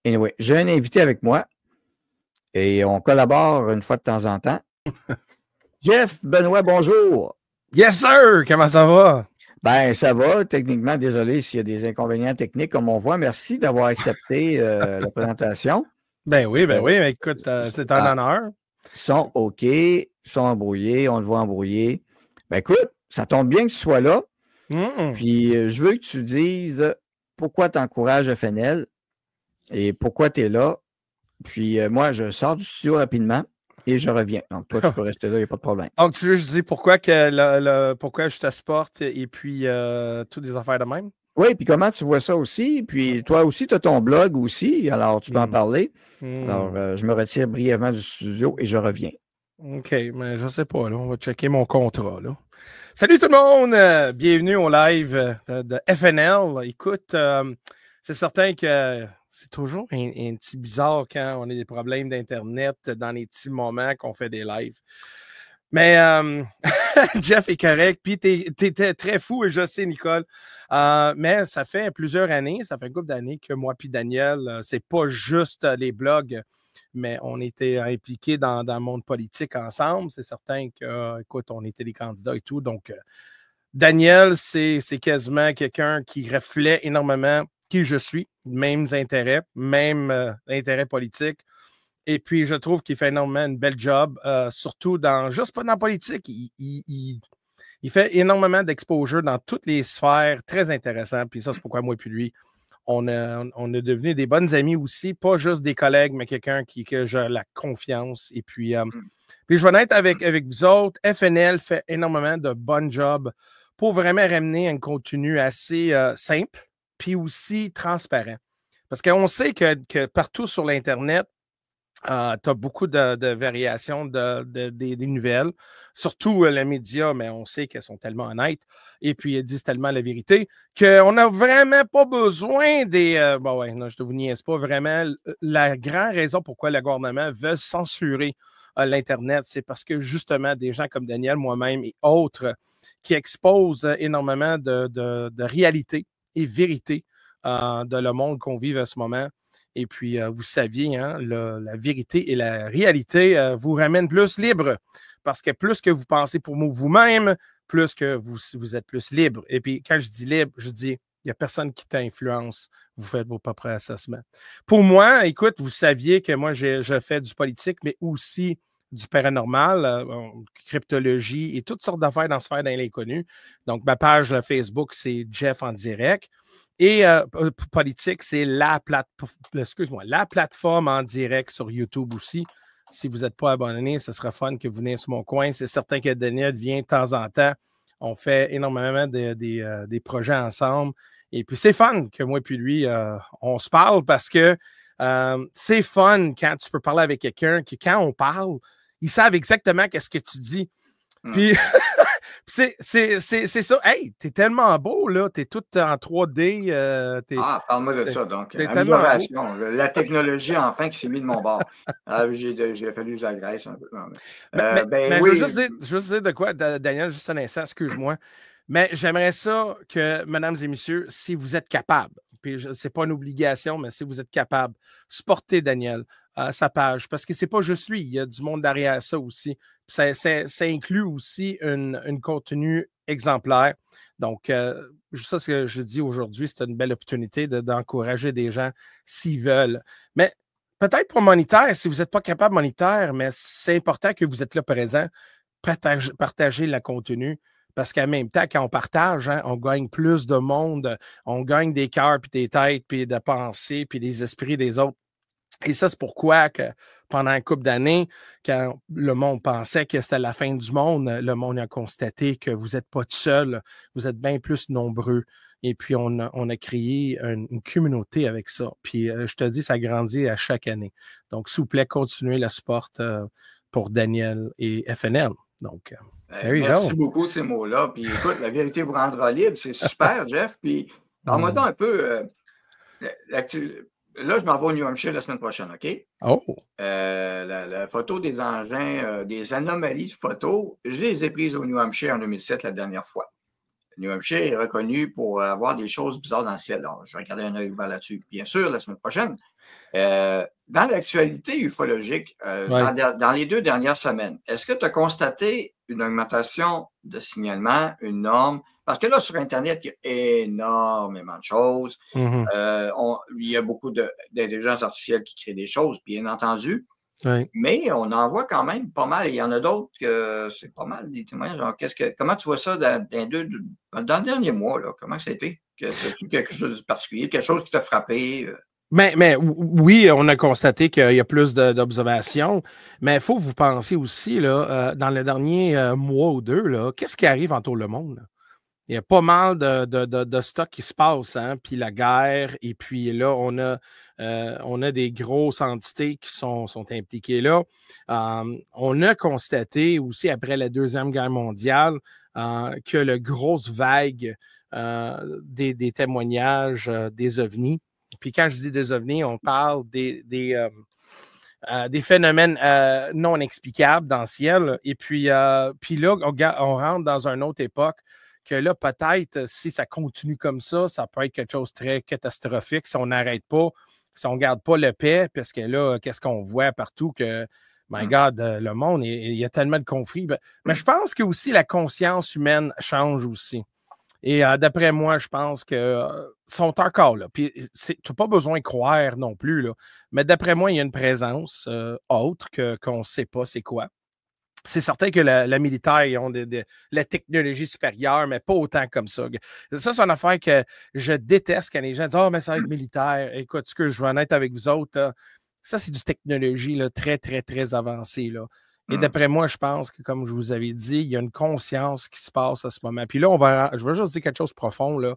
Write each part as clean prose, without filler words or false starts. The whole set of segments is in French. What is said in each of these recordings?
Anyway, j'ai un invité avec moi et on collabore une fois de temps en temps. Jeff Benoît, bonjour. Yes, sir! Comment ça va? Ben, ça va. Techniquement, désolé s'il y a des inconvénients techniques, comme on voit. Merci d'avoir accepté la présentation. Ben oui. Mais écoute, c'est un honneur. Sont OK, sont embrouillés, on le voit embrouillé. Ben écoute, ça tombe bien que tu sois là. Puis, je veux que tu dises pourquoi tu encourages FNL et pourquoi tu es là. Puis, moi, je sors du studio rapidement et je reviens. Donc, toi, tu peux rester là, il n'y a pas de problème. Donc, tu veux que je dise pourquoi je te supporte et puis toutes les affaires de même? Oui, puis comment tu vois ça aussi? Puis, toi aussi, tu as ton blog aussi, alors tu peux en parler. Alors, je me retire brièvement du studio et je reviens. OK, mais je sais pas, là, on va checker mon contrat, là. Salut tout le monde! Bienvenue au live de FNL. Écoute, c'est certain que c'est toujours un petit bizarre quand on a des problèmes d'Internet dans les petits moments qu'on fait des lives. Mais Jeff est correct, puis t'étais très fou, et je sais, Nicole. Mais ça fait plusieurs années, ça fait un couple d'années que moi puis Daniel, c'est pas juste les blogs, mais on était impliqués dans le monde politique ensemble. C'est certain que, écoute, on était des candidats et tout. Donc, Daniel, c'est quasiment quelqu'un qui reflète énormément qui je suis, mêmes intérêts, même intérêts politiques. Et puis, je trouve qu'il fait énormément une belle job, surtout juste pas dans la politique. Il fait énormément d'exposure dans toutes les sphères, très intéressant. Puis ça, c'est pourquoi moi et puis lui, on est devenus des bonnes amis aussi, pas juste des collègues, mais quelqu'un que j'ai la confiance. Et puis, je vais être avec vous autres. FNL fait énormément de bons jobs pour vraiment ramener un contenu assez simple, puis aussi transparent. Parce qu'on sait que partout sur l'Internet, tu as beaucoup de variations des nouvelles, surtout les médias, mais on sait qu'elles sont tellement honnêtes et puis elles disent tellement la vérité qu'on n'a vraiment pas besoin des... non, je ne vous niaise pas vraiment. La grande raison pourquoi le gouvernement veut censurer l'Internet, c'est parce que justement, des gens comme Daniel, moi-même et autres qui exposent énormément de réalité et vérité de le monde qu'on vit à ce moment. Et puis, vous saviez, hein, la vérité et la réalité vous ramènent plus libre. Parce que plus que vous pensez pour vous-même, plus que vous êtes plus libre. Et puis, quand je dis libre, je dis, il n'y a personne qui t'influence. Vous faites vos propres assessments. Pour moi, écoute, vous saviez que moi, je fais du politique, mais aussi du paranormal, cryptologie et toutes sortes d'affaires dans la sphère d'inconnu. Donc, ma page Facebook, c'est Jeff en direct. Et politique, c'est la plateforme en direct sur YouTube aussi. Si vous n'êtes pas abonné, ce sera fun que vous veniez sur mon coin. C'est certain que Daniel vient de temps en temps. On fait énormément des projets ensemble. Et puis, c'est fun que moi et lui, on se parle parce que c'est fun quand tu peux parler avec quelqu'un qui, quand on parle, ils savent exactement qu'est-ce que tu dis. Puis, c'est ça. Hey, t'es tellement beau, là. T'es tout en 3D. Parle-moi de ça, donc. Amélioration. La technologie, enfin, qui s'est mise de mon bord. J'ai fallu que j'agresse un peu. Mais oui. Je veux juste dire de quoi, Daniel, juste un instant, excuse-moi. Mais j'aimerais ça que, mesdames et messieurs, si vous êtes capables, puis c'est pas une obligation, mais si vous êtes capable, supportez Daniel, sa page, parce que c'est pas juste lui, il y a du monde derrière ça aussi. Ça inclut aussi un contenu exemplaire. Donc, ça, ce que je dis aujourd'hui, c'est une belle opportunité d'encourager des gens s'ils veulent. Mais peut-être pour monétaire, si vous n'êtes pas capable monétaire, mais c'est important que vous êtes là présent, partagez le contenu. Parce qu'en même temps, quand on partage, hein, on gagne plus de monde, on gagne des cœurs, puis des têtes, puis de pensées, puis des esprits des autres. Et ça, c'est pourquoi que pendant un couple d'années, quand le monde pensait que c'était la fin du monde, le monde a constaté que vous n'êtes pas tout seul, vous êtes bien plus nombreux. Et puis, on a créé une communauté avec ça. Puis, je te dis, ça grandit à chaque année. Donc, s'il vous plaît, continuez le sport pour Daniel et FNL. Donc, merci beaucoup de ces mots-là. Puis, écoute, la vérité vous rendra libre. C'est super, Jeff. Puis, parle-moi donc un peu... Là, je m'en vais au New Hampshire la semaine prochaine, OK? Oh! La photo des engins, des anomalies de photos, je les ai prises au New Hampshire en 2007 la dernière fois. New Hampshire est reconnu pour avoir des choses bizarres dans le ciel. Alors, je vais garder un œil ouvert là-dessus. Bien sûr, la semaine prochaine. Dans l'actualité ufologique, dans les 2 dernières semaines, est-ce que tu as constaté une augmentation de signalement, une norme? Parce que là, sur Internet, il y a énormément de choses. Il y a beaucoup d'intelligence artificielle qui crée des choses, bien entendu. Oui. Mais on en voit quand même pas mal. Il y en a d'autres que c'est pas mal des témoignages. Genre, comment tu vois ça dans le dernier mois? Là, comment ça a été? As-tu quelque chose de particulier? Quelque chose qui t'a frappé? Mais oui, on a constaté qu'il y a plus d'observations, mais il faut que vous pensiez aussi, là, dans le dernier mois ou 2, qu'est-ce qui arrive en tout le monde? Là? Il y a pas mal de stocks qui se passent, hein? Puis la guerre, et puis là, on a des grosses entités qui sont impliquées là. On a constaté aussi, après la Deuxième Guerre mondiale, que la grosse vague des témoignages des ovnis. Puis quand je dis des ovnis, on parle des phénomènes non explicables dans le ciel. Et puis là, on rentre dans une autre époque que là, peut-être, si ça continue comme ça peut être quelque chose de très catastrophique si on n'arrête pas, si on ne garde pas le paix, parce que là, qu'est-ce qu'on voit partout que, my God, le monde, il y a tellement de conflits. Mais je pense que aussi la conscience humaine change aussi. Et d'après moi, je pense qu'ils sont encore là. Puis, tu n'as pas besoin de croire non plus, là. Mais d'après moi, il y a une présence autre qu'on ne sait pas c'est quoi. C'est certain que la militaire, ils ont la technologie supérieure, mais pas autant comme ça. Ça, c'est une affaire que je déteste quand les gens disent « Ah, mais ça va être militaire. » Écoute, ce que je vais en être avec vous autres, là, ça, c'est du technologie là, très, très, très avancée. Là. Et d'après moi, je pense que, comme je vous avais dit, il y a une conscience qui se passe à ce moment. Puis là, je veux juste dire quelque chose de profond. Là.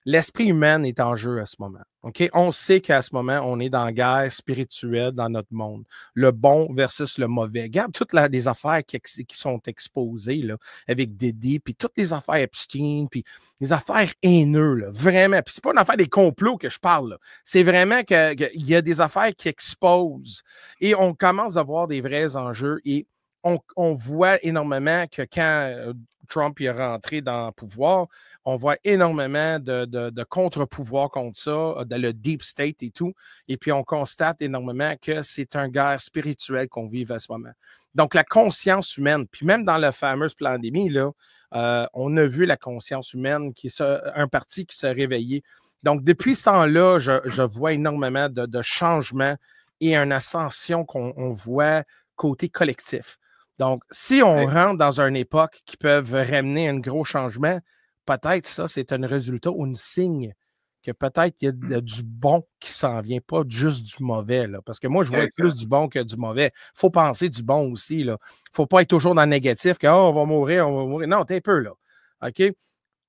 L'esprit humain est en jeu à ce moment. Okay? On sait qu'à ce moment, on est dans la guerre spirituelle dans notre monde. Le bon versus le mauvais. Regarde toutes les affaires qui sont exposées là, avec Diddy, puis toutes les affaires Epstein, puis les affaires haineuses, là, vraiment. Puis c'est pas une affaire des complots que je parle. Là. C'est vraiment qu'il y a des affaires qui exposent. Et on commence à voir des vrais enjeux. Et on voit énormément que quand Trump est rentré dans le pouvoir, on voit énormément de contre-pouvoirs contre ça, de le deep state et tout. Et puis, on constate énormément que c'est une guerre spirituelle qu'on vit à ce moment. Donc, la conscience humaine, puis même dans la fameuse pandémie, là, on a vu la conscience humaine, qui est un parti qui s'est réveillé. Donc, depuis ce temps-là, je vois énormément de changements et une ascension qu'on voit côté collectif. Donc, si on rentre dans une époque qui peut ramener un gros changement, peut-être ça, c'est un résultat ou un signe que peut-être il y a du bon qui s'en vient, pas juste du mauvais. Là. Parce que moi, je vois plus du bon que du mauvais. Il faut penser du bon aussi. Il ne faut pas être toujours dans le négatif, que on va mourir, on va mourir. Non, t'es un peu là. OK?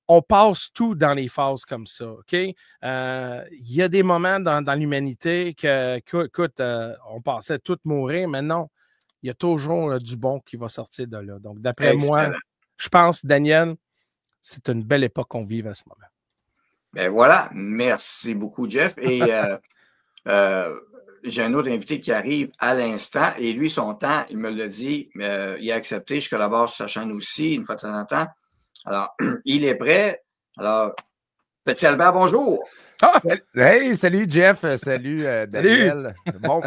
On passe tout dans les phases comme ça. OK? Il y a des moments dans l'humanité écoute, on pensait tout mourir, mais non. Il y a toujours du bon qui va sortir de là. Donc, d'après moi, je pense, Daniel, c'est une belle époque qu'on vive à ce moment. Ben voilà. Merci beaucoup, Jeff. Et j'ai un autre invité qui arrive à l'instant. Et lui, son temps, il me l'a dit, il a accepté. Je collabore sur sa chaîne aussi, une fois de temps en temps. Alors, il est prêt. Alors, Petit Albert, bonjour. Ah! Hey, salut Jeff, salut Daniel.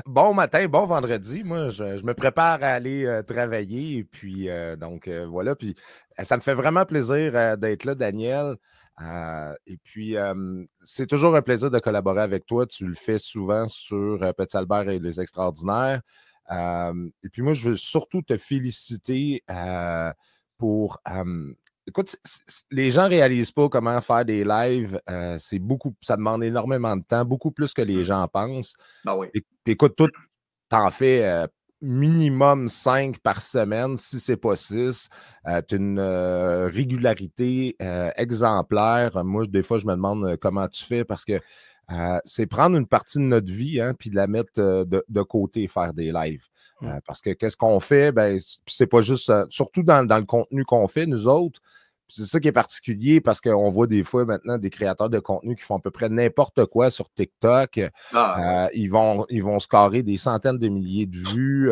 Bon matin, bon vendredi. Moi, je me prépare à aller travailler. Et puis, voilà. Puis, ça me fait vraiment plaisir d'être là, Daniel. Et puis, c'est toujours un plaisir de collaborer avec toi. Tu le fais souvent sur Petit Albert et les Extraordinaires. Et puis, moi, je veux surtout te féliciter pour... Écoute, les gens ne réalisent pas comment faire des lives. Ça demande énormément de temps, beaucoup plus que les gens pensent. Ben oui. Écoute, tu en fais minimum 5 par semaine, si ce n'est pas 6. Tu as une régularité exemplaire. Moi, des fois, je me demande comment tu fais parce que c'est prendre une partie de notre vie puis de la mettre de côté et faire des lives. Parce que qu'est-ce qu'on fait? Ben, c'est pas juste, surtout dans le contenu qu'on fait, nous autres, c'est ça qui est particulier parce qu'on voit des fois maintenant des créateurs de contenu qui font à peu près n'importe quoi sur TikTok. Ils vont scorer des centaines de milliers de vues,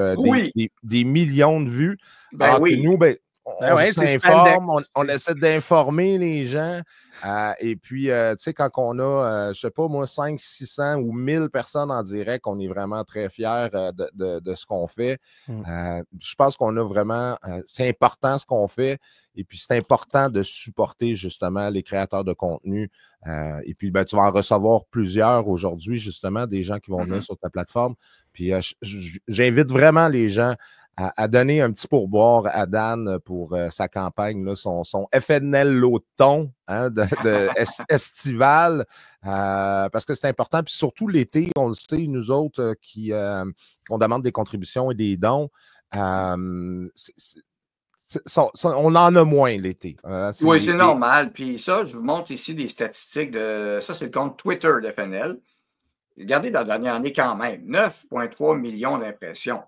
des millions de vues. Ben oui. Que nous, s'informe, on essaie d'informer les gens. Et puis, tu sais, quand on a, je sais pas, moi, 500, 600 ou 1000 personnes en direct, on est vraiment très fiers de ce qu'on fait. Je pense qu'on a vraiment, c'est important ce qu'on fait. Et puis, c'est important de supporter justement les créateurs de contenu. Et puis, ben, tu vas en recevoir plusieurs aujourd'hui, justement, des gens qui vont venir sur ta plateforme. Puis, j'invite vraiment les gens à donner un petit pourboire à Dan pour sa campagne, là, son FNL l'automne estival, parce que c'est important. Puis surtout l'été, on le sait, nous autres on demande des contributions et des dons. On en a moins l'été. Oui, c'est normal. Puis ça, je vous montre ici des statistiques ça, c'est le compte Twitter de FNL. Regardez dans la dernière année quand même, 9,3 millions d'impressions.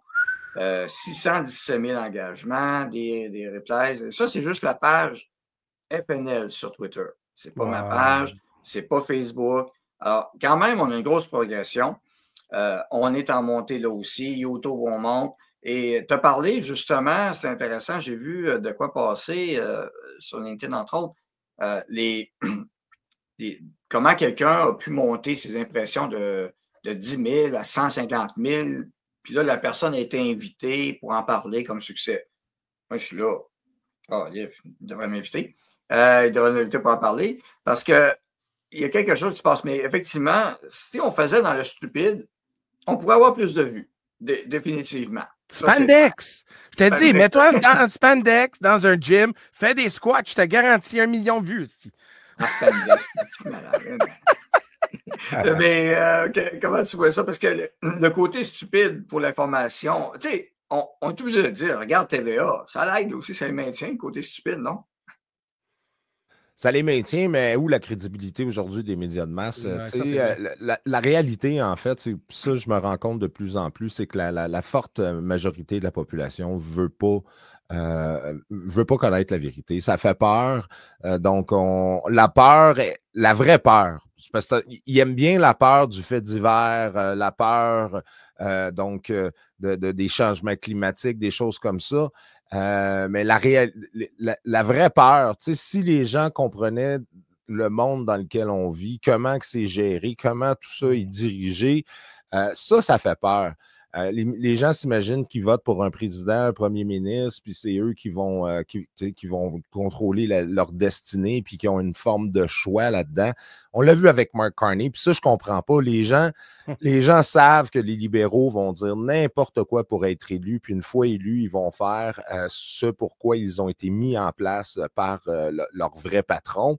617 000 engagements, des replies. Ça, c'est juste la page FNL sur Twitter. C'est pas ma page, c'est pas Facebook. Alors, quand même, on a une grosse progression. On est en montée là aussi. YouTube, on monte. Et tu as parlé, justement, c'est intéressant, j'ai vu de quoi passer sur LinkedIn, entre autres, comment quelqu'un a pu monter ses impressions de 10 000 à 150 000. Puis là, la personne a été invitée pour en parler comme succès. Moi, je suis là. Il devrait m'inviter. Il devrait m'inviter pour en parler parce qu'il y a quelque chose qui se passe. Mais effectivement, si on faisait dans le stupide, on pourrait avoir plus de vues, définitivement. Spandex! Je t'ai dit, mets-toi dans spandex, dans un gym, fais des squats, je te garantis 1 million de vues. En spandex, c'est malade. Mais comment tu vois ça? Parce que le côté stupide pour l'information, tu sais, on est obligé de dire, regarde TVA, ça l'aide aussi, ça le maintient, le côté stupide, non? Ça les maintient, mais où la crédibilité aujourd'hui des médias de masse? La réalité, en fait, ça, je me rends compte de plus en plus, c'est que la forte majorité de la population veut pas connaître la vérité. Ça fait peur. Donc, la peur, la vraie peur, parce qu'ils aiment bien la peur du fait divers, la peur des changements climatiques, des choses comme ça. Mais la vraie peur, si les gens comprenaient le monde dans lequel on vit, comment que c'est géré, comment tout ça est dirigé, ça fait peur. Les gens s'imaginent qu'ils votent pour un président, un premier ministre, puis c'est eux qui vont contrôler leur destinée, puis qui ont une forme de choix là-dedans. On l'a vu avec Mark Carney, puis ça, je comprends pas. Les gens savent que les libéraux vont dire n'importe quoi pour être élus, puis une fois élus, ils vont faire ce pourquoi ils ont été mis en place par leur vrai patron.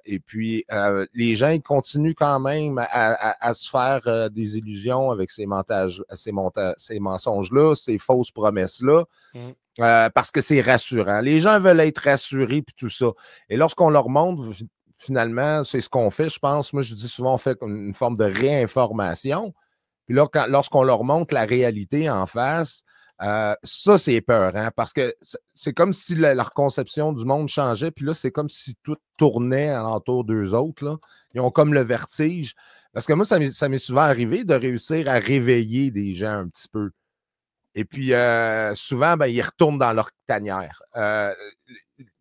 Et puis, les gens, ils continuent quand même à se faire des illusions avec ces mensonges-là, ces fausses promesses-là, parce que c'est rassurant. Les gens veulent être rassurés puis tout ça. Et lorsqu'on leur montre, finalement, c'est ce qu'on fait, je pense. Moi, je dis souvent, on fait une forme de réinformation. Puis là, lorsqu'on leur montre la réalité en face, ça, c'est épeurant parce que c'est comme si leur conception du monde changeait. Puis là, c'est comme si tout tournait alentour d'eux autres. Là. Ils ont comme le vertige. Parce que moi, ça m'est souvent arrivé de réussir à réveiller des gens un petit peu. Et puis, souvent, ils retournent dans leur tanière.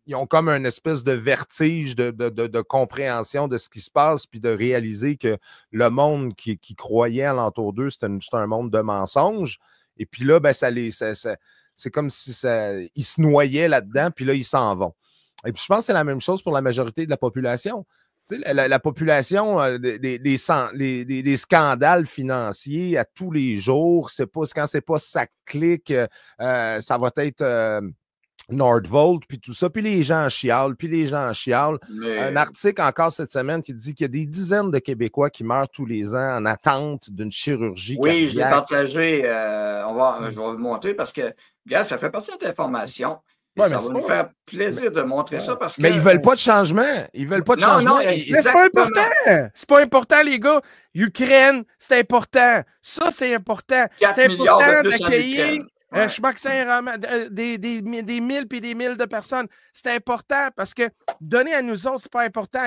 Ils ont comme une espèce de vertige de compréhension de ce qui se passe, puis de réaliser que le monde qui croyait alentour d'eux, c'est un monde de mensonges. Et puis là, c'est comme si ils se noyaient là-dedans, puis là, ils s'en vont. Et puis, je pense que c'est la même chose pour la majorité de la population. Tu sais, la population, des scandales financiers à tous les jours, quand c'est pas ça clique, ça va être Nordvolt, puis tout ça, puis les gens chialent. Un article encore cette semaine qui dit qu'il y a des dizaines de Québécois qui meurent tous les ans en attente d'une chirurgie cardiaque. Oui, je l'ai partagé. Je vais vous montrer parce que, gars, ça fait partie de cette information. Ouais, ça va nous faire plaisir de montrer ça parce que. Mais ils veulent pas de changement. Ils veulent pas de changement. Non, c'est pas important. C'est pas important, les gars. Ukraine, c'est important. Ça, c'est important. C'est important d'accueillir des milles puis des milles de personnes. C'est important parce que donner à nous autres, c'est pas important.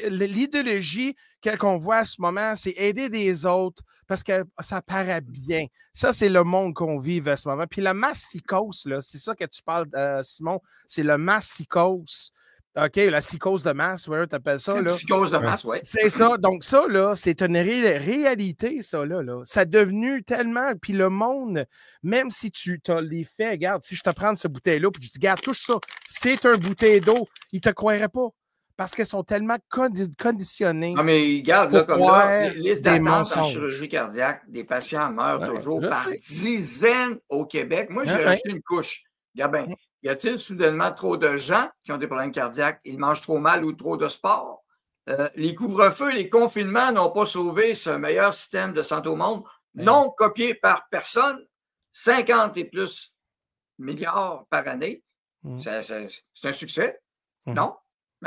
L'idéologie qu'on voit à ce moment, c'est aider des autres parce que ça paraît bien. Ça, c'est le monde qu'on vit à ce moment. Puis la massicose, là, c'est ça que tu parles, Simon, c'est le massicose. OK, la psychose de masse, ouais, tu appelles ça. La psychose de masse, oui. C'est ça. Donc, ça, là, c'est une réalité, ça, là. Ça a devenu tellement. Puis le monde, même si tu as les faits, regarde, si je te prends ce bouteille-là, puis je te dis, regarde, touche ça, c'est un bouteille d'eau, ils ne te croiraient pas. Parce qu'ils sont tellement conditionnés. Non, mais regarde, là, comme là, les listes d'attente en chirurgie cardiaque, des patients meurent toujours par dizaines au Québec. Moi, j'ai rajouté une couche. Regarde bien. Y a-t-il soudainement trop de gens qui ont des problèmes cardiaques? Ils mangent trop mal ou trop de sport? Les couvre-feux, les confinements n'ont pas sauvé ce meilleur système de santé au monde, non copié par personne. 50 et plus milliards par année. C'est un succès? Non?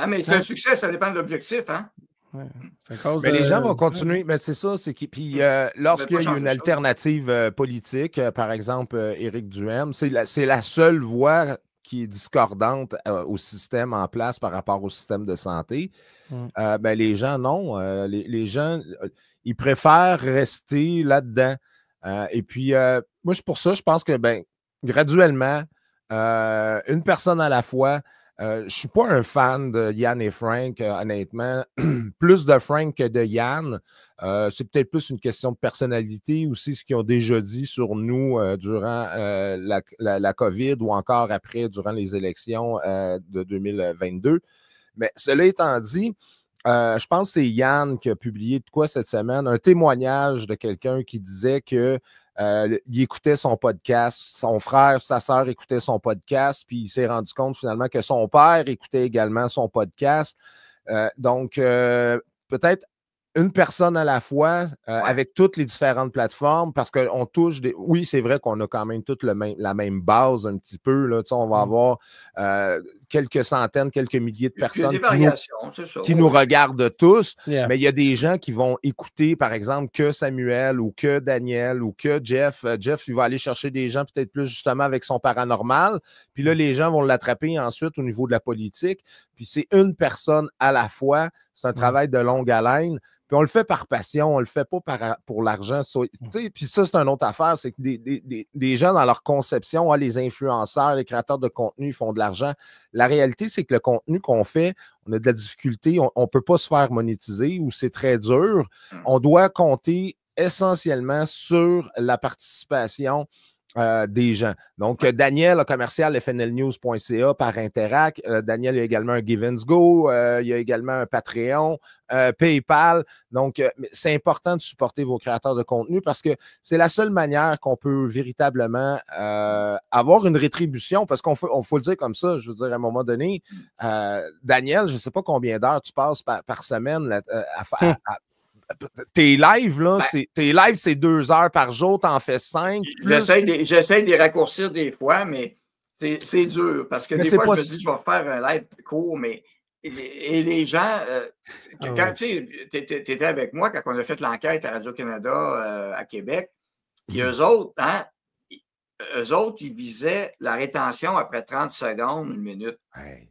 Mais c'est un succès, ça dépend de l'objectif. Hein? Mais les gens vont continuer. Mais c'est ça, c'est que puis lorsqu'il y a une alternative politique, par exemple Éric Duhaime, c'est la seule voie qui est discordante au système en place par rapport au système de santé. Les gens, non. Les gens, ils préfèrent rester là-dedans. Et puis, moi, pour ça, je pense que graduellement, une personne à la fois. Je ne suis pas un fan de Yann et Frank, honnêtement. Plus de Frank que de Yann. C'est peut-être plus une question de personnalité aussi, ce qu'ils ont déjà dit sur nous durant la COVID ou encore après, durant les élections de 2022. Mais cela étant dit, je pense que c'est Yann qui a publié de quoi cette semaine, un témoignage de quelqu'un qui disait que il écoutait son podcast, son frère, sa sœur écoutaient son podcast, puis il s'est rendu compte finalement que son père écoutait également son podcast. Donc, peut-être une personne à la fois avec toutes les différentes plateformes parce qu'on touche des... Oui, c'est vrai qu'on a quand même toute la même base un petit peu. Là, on va avoir quelques centaines, quelques milliers de personnes qui nous regardent tous, mais il y a des gens qui vont écouter, par exemple, que Samuel ou que Daniel ou que Jeff. Jeff, il va aller chercher des gens peut-être plus justement avec son paranormal. Puis là, les gens vont l'attraper ensuite au niveau de la politique. Puis c'est une personne à la fois. C'est un travail de longue haleine. Puis on le fait par passion, on le fait pas pour l'argent. Puis ça, c'est une autre affaire, c'est que des gens dans leur conception, les influenceurs, les créateurs de contenu, ils font de l'argent. La réalité, c'est que le contenu qu'on fait, on a de la difficulté, on ne peut pas se faire monétiser ou c'est très dur. On doit compter essentiellement sur la participation des gens. Donc, Daniel, commercial fnlnews.ca par Interac. Daniel, il y a également un Give and Go. Il y a également un Patreon, PayPal. Donc, c'est important de supporter vos créateurs de contenu parce que c'est la seule manière qu'on peut véritablement avoir une rétribution parce qu'on faut le dire comme ça. Je veux dire, à un moment donné, Daniel, je ne sais pas combien d'heures tu passes par semaine à tes lives, là, tes lives, c'est 2 heures par jour, t'en fais 5. J'essaie de les raccourcir des fois, mais c'est dur. Parce que des fois, je me dis, je vais faire un live court, mais et les gens, quand tu étais avec moi quand on a fait l'enquête à Radio-Canada à Québec, puis eux autres, ils visaient la rétention après 30 secondes, 1 minute. Ouais.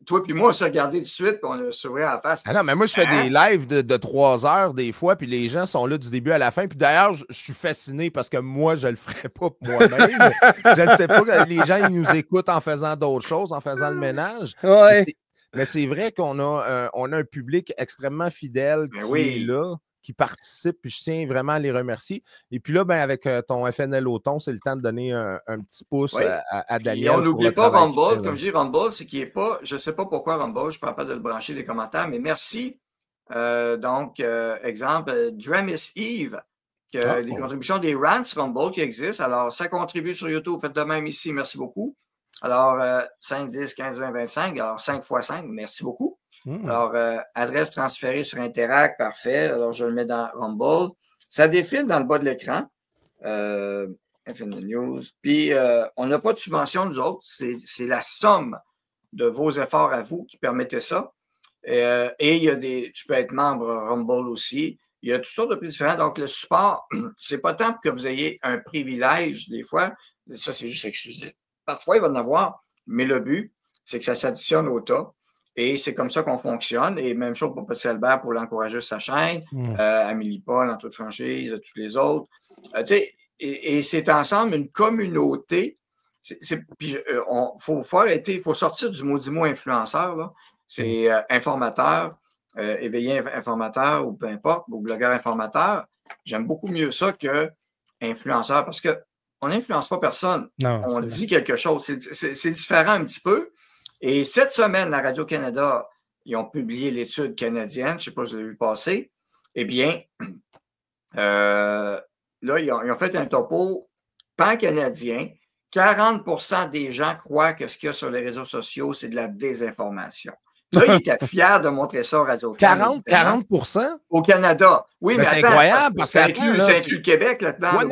Toi puis moi, on s'est regardé tout de suite, puis on a souri à la face. Ah non, mais moi, je fais des lives de 3 heures des fois, puis les gens sont là du début à la fin. Puis d'ailleurs, je suis fasciné parce que moi, je le ferais pas pour moi-même. Je ne sais pas, les gens, ils nous écoutent en faisant d'autres choses, en faisant le ménage. Ouais. Mais c'est vrai qu'on a un public extrêmement fidèle est là, qui participe, puis je tiens vraiment à les remercier. Et puis là, avec ton FNL Auton, c'est le temps de donner un petit pouce à Daniel. Et on n'oublie pas Rumble, comme je dis, Rumble, c'est qu'il n'est pas, je ne sais pas pourquoi Rumble, je ne suis pas de le brancher des commentaires, mais merci. Exemple, Dramis Eve, les contributions des Rants Rumble qui existent. Alors, ça contribue sur YouTube, faites de même ici, merci beaucoup. Alors, 5, 10, 15, 20, 25, alors 5 x 5, merci beaucoup. Alors, adresse transférée sur Interac, parfait. Alors, je le mets dans Rumble. Ça défile dans le bas de l'écran. FNL News. Puis, on n'a pas de subvention, nous autres. C'est la somme de vos efforts à vous qui permettait ça. Et il y a tu peux être membre Rumble aussi. Il y a toutes sortes de prix différents. Donc, le support, c'est pas tant pour que vous ayez un privilège, des fois, Ça, c'est juste exclusif. Parfois, il va en avoir, mais le but, c'est que ça s'additionne au tas. Et c'est comme ça qu'on fonctionne. Et même chose pour Petit Albert pour l'encourager sur sa chaîne, Amélie Paul en toute franchise, tous les autres. Et c'est ensemble une communauté. Puis faut arrêter, il faut sortir du maudit mot influenceur. Là. C'est informateur, éveillé informateur ou peu importe, ou blogueur informateur. J'aime beaucoup mieux ça que influenceur parce qu'on n'influence pas personne. Non, on dit quelque chose. C'est différent un petit peu. Et cette semaine, la Radio-Canada, ils ont publié l'étude canadienne. Je ne sais pas si vous l'avez vu passer. Eh bien, là, ils ont fait un topo pan-canadien. 40% des gens croient que ce qu'il y a sur les réseaux sociaux, c'est de la désinformation. Là, il était fier de montrer ça au Radio-Canada. 40%? Au Canada. Oui, mais c'est attends, incroyable parce que ça inclut le Québec là-dedans. Oui,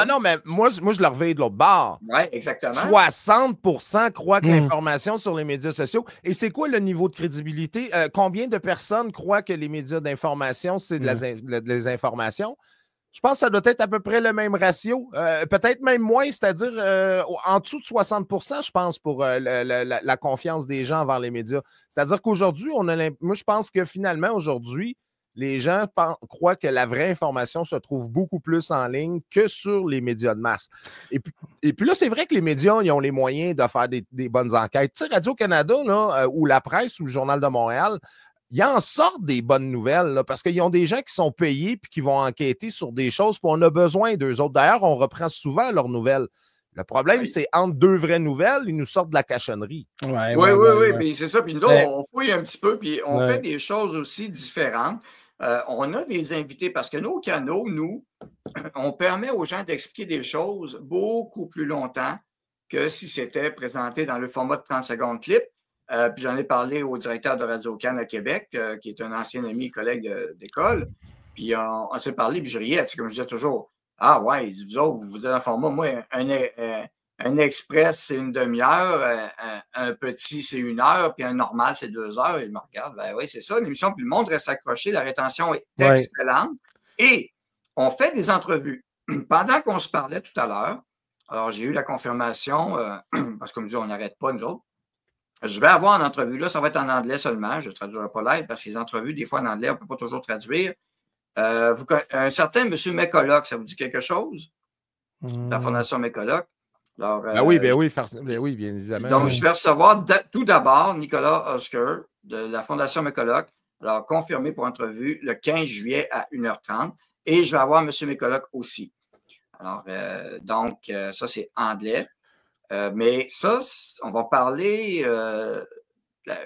non, mais moi, je le revais de l'autre bord. Oui, exactement. 60% croient que l'information sur les médias sociaux. Et c'est quoi le niveau de crédibilité? Combien de personnes croient que les médias d'information, c'est de la désinformation? Je pense que ça doit être à peu près le même ratio, peut-être même moins, c'est-à-dire en dessous de 60%, je pense, pour la confiance des gens envers les médias. C'est-à-dire qu'aujourd'hui, moi, je pense que finalement, aujourd'hui, les gens croient que la vraie information se trouve beaucoup plus en ligne que sur les médias de masse. Et puis là, c'est vrai que les médias, ils ont les moyens de faire des bonnes enquêtes. Tu sais, Radio-Canada, là, ou la presse, ou le Journal de Montréal, ils en sortent des bonnes nouvelles là, parce qu'ils ont des gens qui sont payés puis qui vont enquêter sur des choses, puis on a besoin d'eux autres. D'ailleurs, on reprend souvent leurs nouvelles. Le problème, c'est entre deux vraies nouvelles, ils nous sortent de la cochonnerie. Oui, puis c'est ça. Puis nous, on fouille un petit peu, puis on fait des choses aussi différentes. On a des invités parce que nos canaux, nous, on permet aux gens d'expliquer des choses beaucoup plus longtemps que si c'était présenté dans le format de 30 secondes clip. Puis j'en ai parlé au directeur de Radio-Can à Québec, qui est un ancien ami et collègue d'école. Puis on s'est parlé, puis je riais, comme je disais toujours. Ah ouais, vous autres, vous êtes en format. Moi, un express, c'est une demi-heure, un petit, c'est 1 heure, puis un normal, c'est 2 heures. Il me regarde, ben oui, c'est ça, l'émission, puis le monde reste accroché, la rétention est excellente. Et on fait des entrevues. Pendant qu'on se parlait tout à l'heure, alors j'ai eu la confirmation, parce que comme je dis, on n'arrête pas, nous autres. Je vais avoir une entrevue, là, ça va être en anglais seulement, je ne traduirai pas live, parce que les entrevues, des fois en anglais, on ne peut pas toujours traduire. Un certain M. McCulloch, ça vous dit quelque chose? La Fondation McCulloch. Alors, oui, bien évidemment. Donc, je vais recevoir tout d'abord Nicolas Oscar de la Fondation McCulloch, alors confirmé pour entrevue le 15 juillet à 1h30, et je vais avoir M. McCulloch aussi. Alors, donc, ça, c'est anglais. Mais ça, on va parler de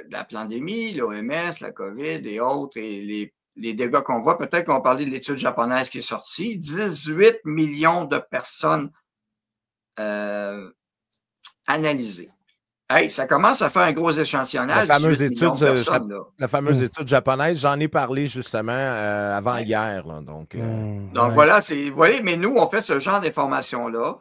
la pandémie, l'OMS, la COVID et autres, et les dégâts qu'on voit. Peut-être qu'on va parler de l'étude japonaise qui est sortie. 18 millions de personnes analysées. Hey, ça commence à faire un gros échantillonnage. La fameuse étude japonaise, j'en ai parlé justement avant-hier. Donc voilà, vous voyez, mais nous, on fait ce genre d'informations-là.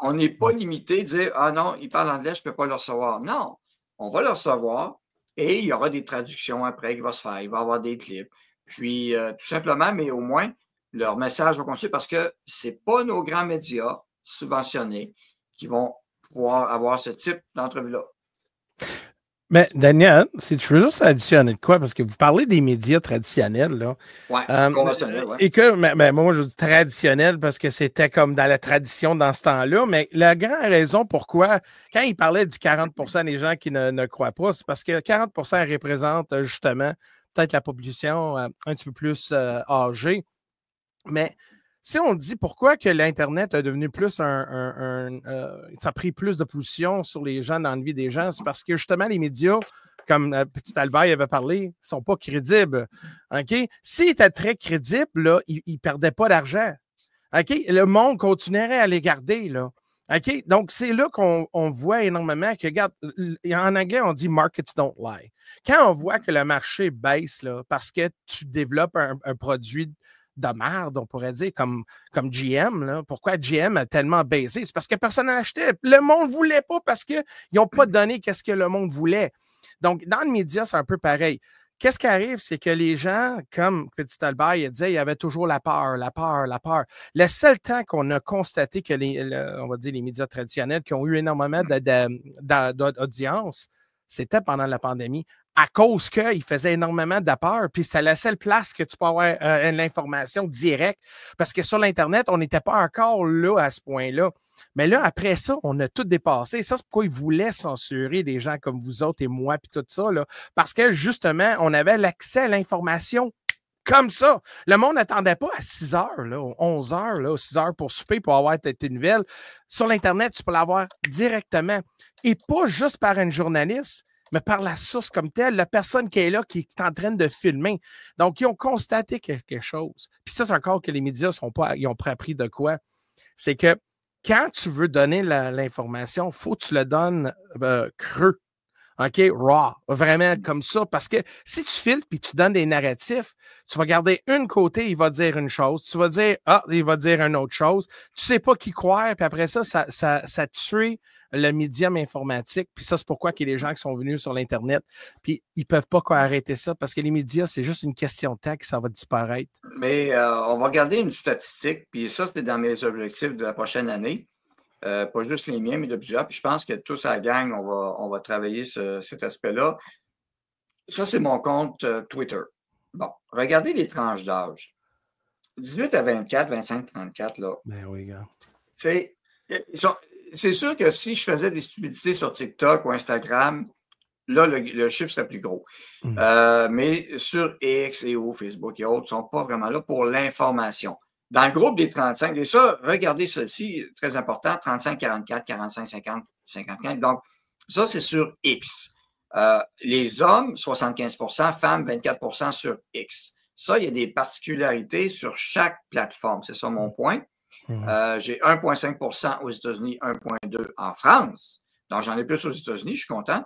On n'est pas limité de dire « Ah non, il parle anglais, je ne peux pas le recevoir. » Non, on va le recevoir et il y aura des traductions après qui vont se faire. Il va y avoir des clips. Puis, tout simplement, mais au moins, leur message va continuer parce que ce n'est pas nos grands médias subventionnés qui vont pouvoir avoir ce type d'entrevue-là. Mais Daniel, si tu veux juste additionner de quoi, parce que vous parlez des médias traditionnels, là. Oui, conventionnels, oui. Et que, mais moi, je dis traditionnel parce que c'était comme dans la tradition dans ce temps-là, mais la grande raison pourquoi, quand il parlait du 40% des gens qui ne croient pas, c'est parce que 40% représentent justement peut-être la population un petit peu plus âgée. Mais si on dit pourquoi que l'Internet a devenu plus ça a pris plus de position sur les gens dans la vie des gens, c'est parce que justement les médias, comme Petit Albert avait parlé, ne sont pas crédibles. Okay? S'ils étaient très crédibles, là, ils ne perdaient pas d'argent. Okay? Le monde continuerait à les garder. Là. Okay? Donc, c'est là qu'on voit énormément que, regarde, en anglais, on dit « markets don't lie ». Quand on voit que le marché baisse là, parce que tu développes un produit de merde, on pourrait dire, comme GM. Là. Pourquoi GM a tellement baissé? C'est parce que personne n'a acheté. Le monde ne voulait pas parce qu'ils n'ont pas donné ce que le monde voulait. Donc, dans le média, c'est un peu pareil. qu'est-ce qui arrive, c'est que les gens, comme Petit Albert, il disait, il y avait toujours la peur, la peur, la peur. Le seul temps qu'on a constaté que on va dire les médias traditionnels qui ont eu énormément d'audience, c'était pendant la pandémie, à cause qu'ils faisaient énormément de peur, puis c'était la seule place que tu peux avoir l'information directe, parce que sur l'Internet, on n'était pas encore là à ce point-là. Mais là, après ça, on a tout dépassé. Ça, c'est pourquoi ils voulaient censurer des gens comme vous autres et moi, puis tout ça, là, parce que justement, on avait l'accès à l'information comme ça. Le monde n'attendait pas à 6 heures, là, 11 heures, là, 6 heures pour souper, pour avoir tes nouvelles. Sur l'Internet, tu peux l'avoir directement. Et pas juste par un journaliste, mais par la source comme telle, la personne qui est là, qui est en train de filmer. Donc, ils ont constaté quelque chose. Puis ça, c'est encore que les médias ils ont pas appris de quoi. C'est que quand tu veux donner l'information, il faut que tu le donnes creux. OK? Raw. Vraiment comme ça. Parce que si tu filtres puis tu donnes des narratifs, tu vas garder une côté, il va dire une chose. Tu vas dire, il va dire une autre chose. Tu sais pas qui croire. Puis après ça tue le médium informatique. Puis ça, c'est pourquoi il y a des gens qui sont venus sur l'Internet. Puis ils peuvent pas arrêter ça parce que les médias, c'est juste une question de temps que ça va disparaître. Mais on va regarder une statistique. Puis ça, c'est dans mes objectifs de la prochaine année. Pas juste les miens, mais de plusieurs. Puis je pense que tous à la gang, on va travailler cet aspect-là. Ça, c'est mon compte Twitter. Bon, regardez les tranches d'âge. 18 à 24, 25, 34, là. Ben oui, gars. C'est sûr que si je faisais des stupidités sur TikTok ou Instagram, là, le chiffre serait plus gros. Mais sur X et Facebook et autres, ils ne sont pas vraiment là pour l'information. Dans le groupe des 35, et ça, regardez ceci, très important, 35, 44, 45, 50, 55. Donc, ça, c'est sur X. Les hommes, 75%, femmes, 24% sur X. Ça, il y a des particularités sur chaque plateforme. C'est ça mon point. J'ai 1,5% aux États-Unis, 1,2% en France. Donc, j'en ai plus aux États-Unis, je suis content.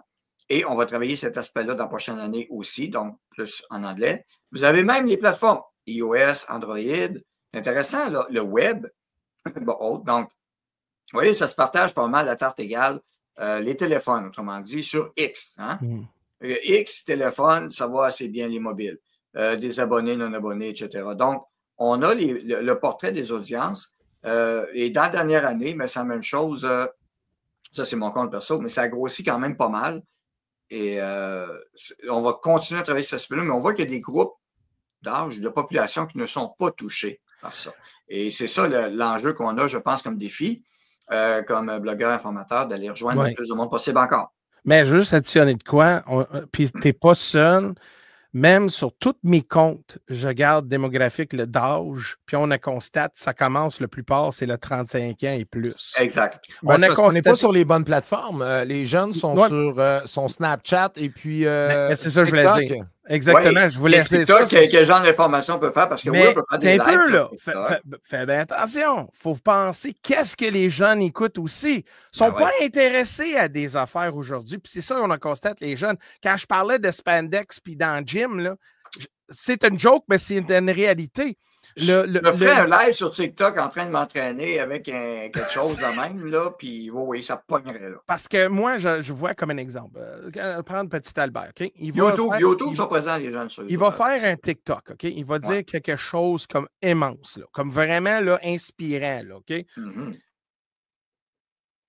Et on va travailler cet aspect-là dans la prochaine année aussi, donc plus en anglais. Vous avez même les plateformes iOS, Android. C'est intéressant, là, le web. Bon, donc, vous voyez, ça se partage pas mal à tarte égale. Les téléphones, autrement dit, sur X. Hein? X, téléphone, ça va assez bien les mobiles. Des abonnés, non-abonnés, etc. Donc, on a le portrait des audiences. Et dans la dernière année, mais c'est la même chose. Ça, c'est mon compte perso, mais ça a grossi quand même pas mal. Et on va continuer à travailler sur ce aspect-là, mais on voit qu'il y a des groupes d'âge, de population qui ne sont pas touchés par ça. Et c'est ça l'enjeu qu'on a, je pense, comme défi, comme blogueur informateur, d'aller rejoindre le plus de monde possible encore. Mais je veux juste additionner de quoi, puis tu n'es pas seul. Même sur tous mes comptes, je garde démographique d'âge, puis on constate, ça commence, la plupart, c'est le 35 ans et plus. Exact. On n'est pas sur les bonnes plateformes. Les jeunes sont sur son Snapchat et puis c'est ça que je voulais dire. Exactement, ouais, je voulais dire ça. Quel genre d'information on peut faire? Parce que oui, on peut faire des lives. Là, fais bien attention. Il faut penser qu'est-ce que les jeunes écoutent aussi. Ils ne sont pas intéressés à des affaires aujourd'hui. Puis c'est ça qu'on constate, les jeunes. Quand je parlais de spandex puis dans le gym, là, c'est une joke, mais c'est une réalité. Je ferai un live sur TikTok en train de m'entraîner avec quelque chose de même, là, puis oui, ça pognerait là. Parce que moi, je vois comme un exemple. Prendre Petit Albert, OK? YouTube sont présents, les jeunes sur YouTube. Il va faire un TikTok, OK? Il va dire quelque chose comme immense, là, comme vraiment là, inspirant, là, OK?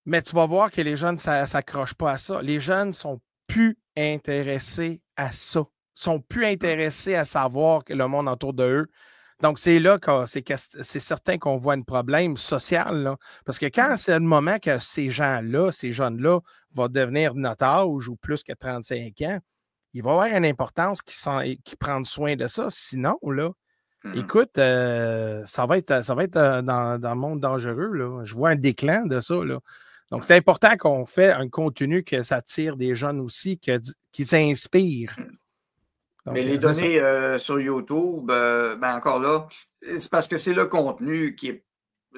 Mais tu vas voir que les jeunes ne s'accrochent pas à ça. Les jeunes ne sont plus intéressés à ça. Ils ne sont plus intéressés à savoir que le monde autour d'eux. Donc, c'est là que c'est certain qu'on voit un problème social. Là. Parce que quand c'est le moment que ces gens-là, ces jeunes-là, vont devenir de notre âge ou plus que 35 ans, il va y avoir une importance qui prennent soin de ça. Sinon, là, écoute, ça va être dans le monde dangereux. Là. Je vois un déclin de ça. Là. Donc, c'est important qu'on fait un contenu que ça tire des jeunes aussi, qui s'inspirent. Donc, mais les données sur YouTube, ben encore là, c'est parce que c'est le contenu qui est.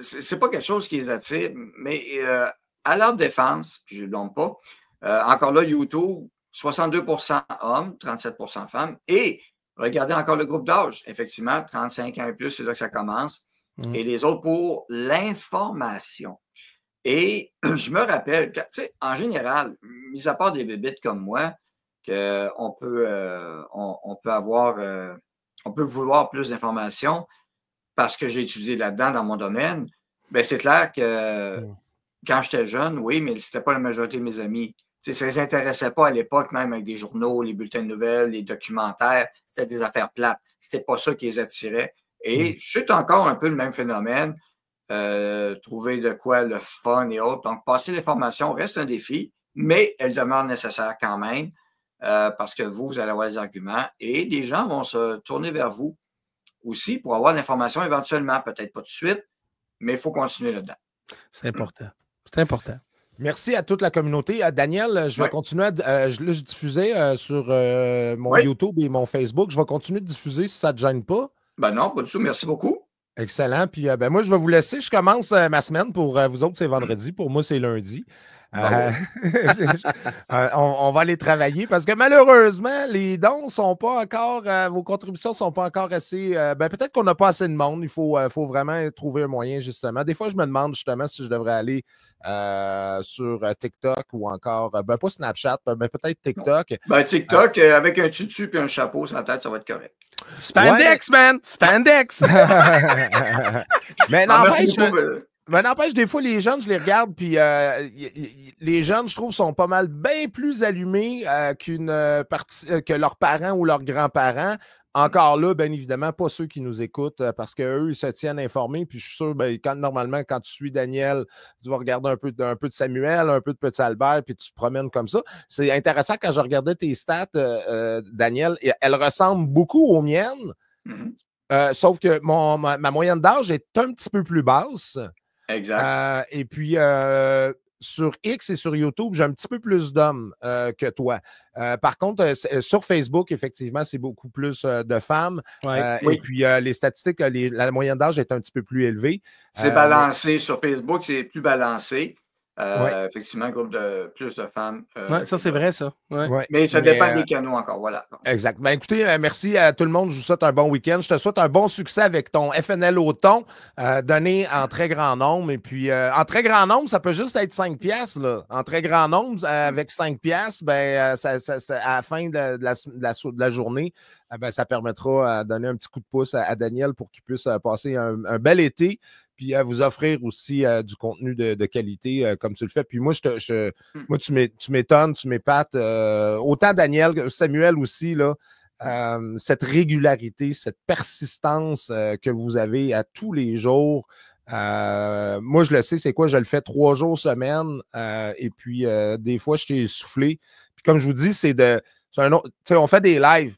C'est pas quelque chose qui les attire, mais à leur défense, je ne le blâme pas, encore là, YouTube, 62% hommes, 37% femmes. Et regardez encore le groupe d'âge, effectivement, 35 ans et plus, c'est là que ça commence. Et les autres pour l'information. Et je me rappelle, tu sais, en général, mis à part des bébites comme moi, qu'on peut, on peut vouloir plus d'informations parce que j'ai étudié là-dedans dans mon domaine. Bien, c'est clair que quand j'étais jeune, oui, mais c'était pas la majorité de mes amis. T'sais, ça ne les intéressait pas à l'époque, même avec des journaux, les bulletins de nouvelles, les documentaires. C'était des affaires plates. C'était pas ça qui les attirait. Et c'est encore un peu le même phénomène. Trouver de quoi le fun et autres. Donc, passer l'information reste un défi, mais elle demeure nécessaire quand même parce que vous allez avoir des arguments et des gens vont se tourner vers vous aussi pour avoir l'information éventuellement. Peut-être pas tout de suite, mais il faut continuer là-dedans. C'est important. C'est important. Merci à toute la communauté. Daniel, je vais continuer à je diffusais sur mon YouTube et mon Facebook. Je vais continuer de diffuser si ça ne te gêne pas. Ben non, pas du tout. Merci beaucoup. Excellent. Puis moi, je vais vous laisser. Je commence ma semaine. Pour vous autres, c'est vendredi. Pour moi, c'est lundi. On va aller travailler parce que malheureusement, les dons ne sont pas encore, vos contributions ne sont pas encore assez. Peut-être qu'on n'a pas assez de monde. Il faut vraiment trouver un moyen, justement. Des fois, je me demande justement si je devrais aller sur TikTok ou encore, pas Snapchat, peut-être TikTok. TikTok, avec un tutu et un chapeau sur la tête, ça va être correct. Spandex, man! Spandex! Mais n'empêche, des fois, les jeunes, je les regarde, puis les jeunes, je trouve, sont pas mal bien plus allumés que leurs parents ou leurs grands-parents. Encore là, bien évidemment, pas ceux qui nous écoutent parce qu'eux, ils se tiennent informés. Puis je suis sûr, normalement, quand tu suis Daniel, tu vas regarder un peu de Samuel, un peu de Petit Albert, puis tu te promènes comme ça. C'est intéressant quand je regardais tes stats, Daniel, elles ressemblent beaucoup aux miennes. Sauf que ma moyenne d'âge est un petit peu plus basse. Exact. Et puis, sur X et sur YouTube, j'ai un petit peu plus d'hommes que toi. Par contre, sur Facebook, effectivement, c'est beaucoup plus de femmes. Et puis, les statistiques, la moyenne d'âge est un petit peu plus élevée. C'est balancé. Sur Facebook, c'est plus balancé. Effectivement, un groupe de plus de femmes. Ça, c'est vrai, ça. Mais ça dépend des canaux encore. Voilà. Exact. Écoutez, merci à tout le monde. Je vous souhaite un bon week-end. Je te souhaite un bon succès avec ton FNL au thon, donné en très grand nombre. Et puis, en très grand nombre, ça peut juste être 5 piastres. Là. En très grand nombre, avec 5 piastres, à la fin de la journée, ça permettra de donner un petit coup de pouce à Daniel pour qu'il puisse passer un bel été. Puis à vous offrir aussi du contenu de qualité comme tu le fais. Puis moi, moi tu m'étonnes, tu m'épates. Autant Daniel que Samuel aussi, là, cette régularité, cette persistance que vous avez à tous les jours. Moi, je le sais, c'est quoi? Je le fais 3 jours semaine. Et puis, des fois, je t'ai essoufflé. Puis comme je vous dis, on fait des lives.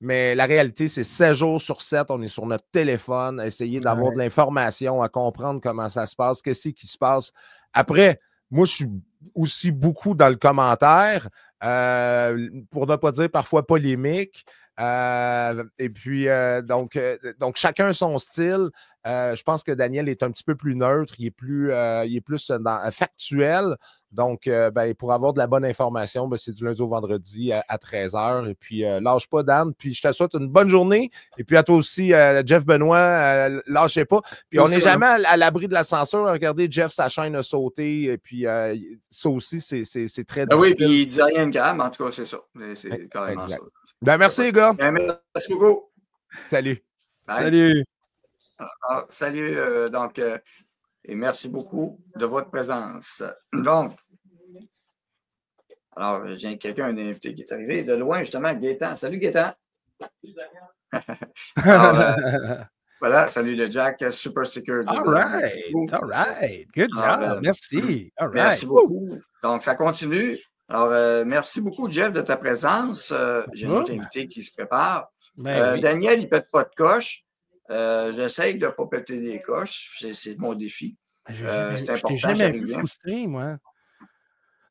Mais la réalité, c'est 7 jours sur 7, on est sur notre téléphone, à essayer d'avoir de l'information, à comprendre comment ça se passe, qu'est-ce qui se passe. Après, moi, je suis aussi beaucoup dans le commentaire, pour ne pas dire parfois polémique. Et puis, donc, chacun son style. Je pense que Daniel est un petit peu plus neutre, il est plus factuel. Donc, pour avoir de la bonne information, c'est du lundi au vendredi à 13h. Et puis, lâche pas, Dan. Puis, je te souhaite une bonne journée. Et puis, à toi aussi, Jeff Benoît, lâchez pas. Puis, on n'est jamais à l'abri de la censure. Regardez, Jeff, sa chaîne a sauté. Et puis, ça aussi, c'est très difficile. Oui, puis il dit rien de grave, mais en tout cas, c'est ça. C'est carrément ça. Merci, les gars. Merci beaucoup. Salut. Bye. Salut. Salut, et merci beaucoup de votre présence. Donc, alors, j'ai quelqu'un, un invité qui est arrivé de loin, justement, Gaétan. Salut, Gaétan. Voilà, salut le Jack, Super Sticker. All right. Good job. Merci. All right. Merci beaucoup. Donc, ça continue. Alors, merci beaucoup, Jeff, de ta présence. J'ai un autre invité qui se prépare. Daniel, il ne pète pas de coche. J'essaye de ne pas péter des coches. C'est mon défi. C'est important. Je t'ai jamais vu frustré, moi.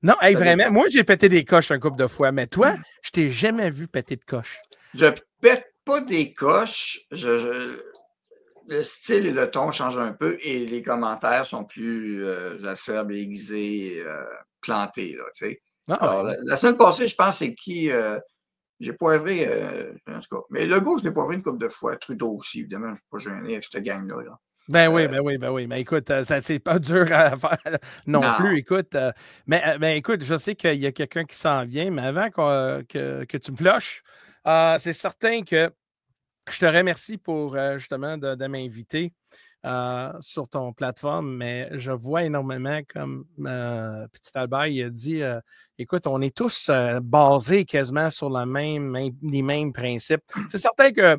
Non, vraiment, moi, j'ai pété des coches un couple de fois, mais toi, je t'ai jamais vu péter de coches. Je pète pas des coches. Le style et le ton changent un peu et les commentaires sont plus acerbes, aiguisés, plantés. Là, tu sais. Alors, la semaine passée, je pense, c'est qui... j'ai poivré, en tout cas. Mais Legault, je l'ai poivré une couple de fois. Trudeau aussi, évidemment, je ne suis pas gêné avec cette gang-là. Là. Ben oui. Mais écoute, c'est pas dur à faire non plus. Écoute, mais écoute, je sais qu'il y a quelqu'un qui s'en vient, mais avant que tu me flushes, c'est certain que je te remercie pour justement de m'inviter sur ton plateforme, mais je vois énormément comme Petit Albert il a dit, écoute, on est tous basés quasiment sur les mêmes principes. C'est certain que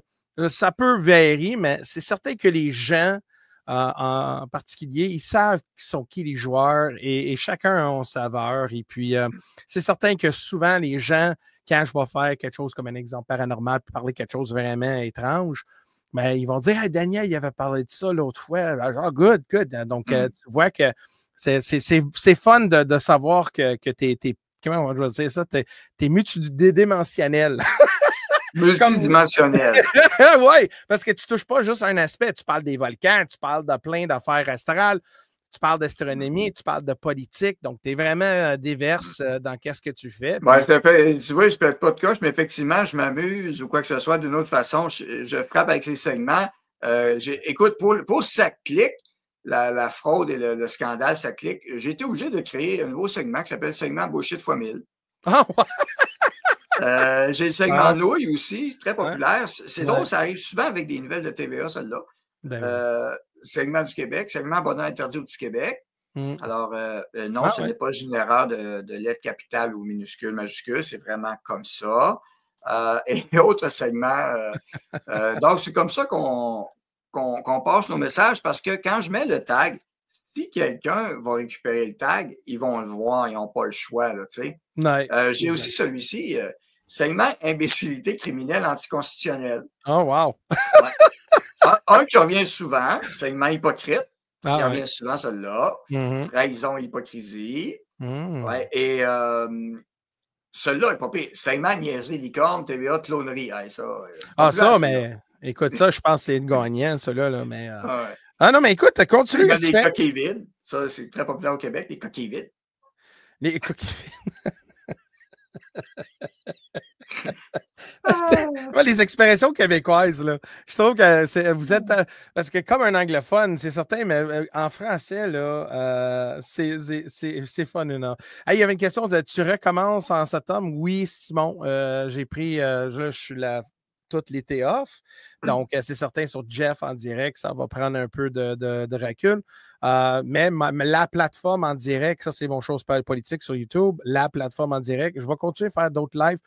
ça peut varier, mais c'est certain que les gens en particulier, ils savent qui sont qui les joueurs et chacun a sa saveur. Et puis, c'est certain que souvent, les gens, quand je vais faire quelque chose comme un exemple paranormal, puis parler quelque chose de vraiment étrange, ben, ils vont dire, hey, Daniel, il avait parlé de ça l'autre fois. Genre, good. Donc, tu vois que c'est fun de savoir que tu es, comment on va dire ça, tu es multidimensionnel. Multidimensionnel. Oui, parce que tu ne touches pas juste un aspect. Tu parles des volcans, tu parles de plein d'affaires astrales, tu parles d'astronomie, tu parles de politique. Donc, tu es vraiment déverse dans qu'est-ce que tu fais. Ben, tu vois, je ne pète pas de coche, mais effectivement, je m'amuse ou quoi que ce soit d'une autre façon. Je frappe avec ces segments. Écoute, pour ça clique, la fraude et le scandale, ça clique, j'ai été obligé de créer un nouveau segment qui s'appelle segment Bullshit x 1000. Ah ouais! J'ai le segment nouille aussi, très populaire. C'est drôle, ça arrive souvent avec des nouvelles de TVA, celle-là. Ben segment du Québec, segment bonheur interdit au petit Québec. Alors, non, ce n'est pas générateur de lettres capitales ou minuscules, majuscules, c'est vraiment comme ça. Et autre segment. Donc, c'est comme ça qu'on passe nos messages parce que quand je mets le tag, si quelqu'un va récupérer le tag, ils vont le voir, ils n'ont pas le choix, là, tu sais. J'ai aussi celui-ci, segment imbécilité criminelle anticonstitutionnelle. Oh, wow! Un qui revient souvent, segment hypocrite. Qui revient souvent, celui-là. Trahison et hypocrisie. Ouais, et celui-là est pas pire. Segment niaiserie, licorne, TVA, clonerie. Ça, mais écoute, ça, je pense que c'est le gagnant, celui-là. Là, mais, Ah non, mais écoute, continue. Les coquilles vides. Ça, c'est très populaire au Québec, les coquilles vides. Les coquilles vides. Les expressions québécoises, là. Je trouve que vous êtes. Parce que comme un anglophone, c'est certain, mais en français, là, c'est fun. Hey, il y avait une question. Tu recommences en septembre? Oui, Simon. J'ai pris. Je suis là tout l'été off. Donc, c'est certain sur Jeff en direct, ça va prendre un peu de recul. Mais la plateforme en direct, ça, c'est mon chose politique sur YouTube. La plateforme en direct. Je vais continuer à faire d'autres lives.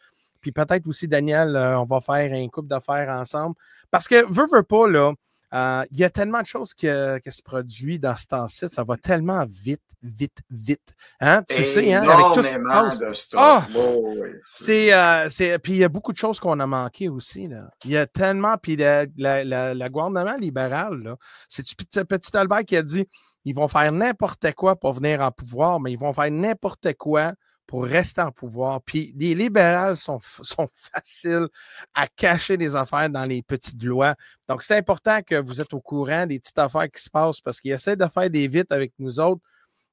Puis peut-être aussi, Daniel, on va faire un couple d'affaires ensemble. Parce que, veux pas, là, il y a tellement de choses qui se produisent dans ce temps-ci. Ça va tellement vite. Hein? Tu sais, hein, avec tout ce qui se passe. Puis il y a beaucoup de choses qu'on a manquées aussi. Là. Il y a tellement. Puis le gouvernement libéral, là, c'est Petit Albert qui a dit ils vont faire n'importe quoi pour venir en pouvoir, mais ils vont faire n'importe quoi pour rester en pouvoir. Puis les libérales sont faciles à cacher des affaires dans les petites lois. Donc, c'est important que vous êtes au courant des petites affaires qui se passent parce qu'ils essaient de faire des vites avec nous autres.